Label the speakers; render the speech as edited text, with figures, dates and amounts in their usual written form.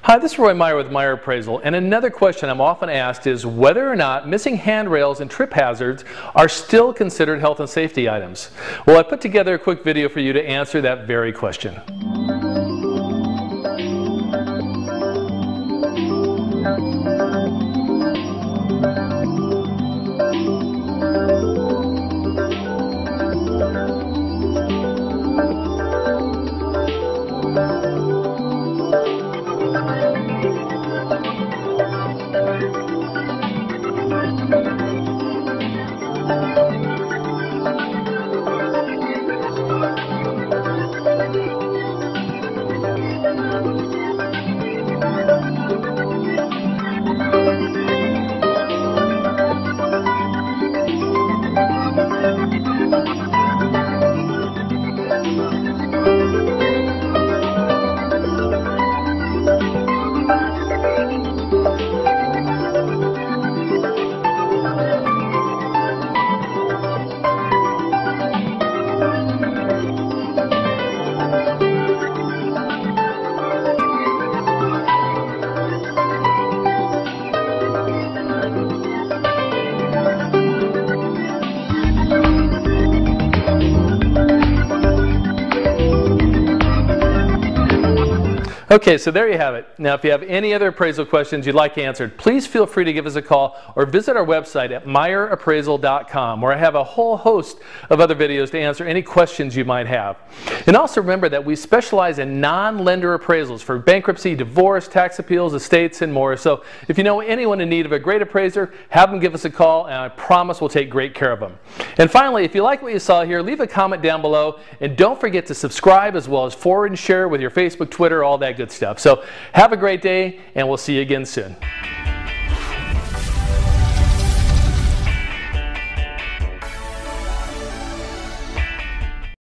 Speaker 1: Hi, this is Roy Meyer with Meyer Appraisal, and another question I'm often asked is whether or not missing handrails and trip hazards are still considered health and safety items. Well, I put together a quick video for you to answer that very question. Okay, so there you have it. Now, if you have any other appraisal questions you'd like answered, please feel free to give us a call or visit our website at meyerappraisal.com, where I have a whole host of other videos to answer any questions you might have. And also remember that we specialize in non-lender appraisals for bankruptcy, divorce, tax appeals, estates, and more. So if you know anyone in need of a great appraiser, have them give us a call, and I promise we'll take great care of them. And finally, if you like what you saw here, leave a comment down below, and don't forget to subscribe as well as forward and share with your Facebook, Twitter, all that good stuff. So have a great day, and we'll see you again soon.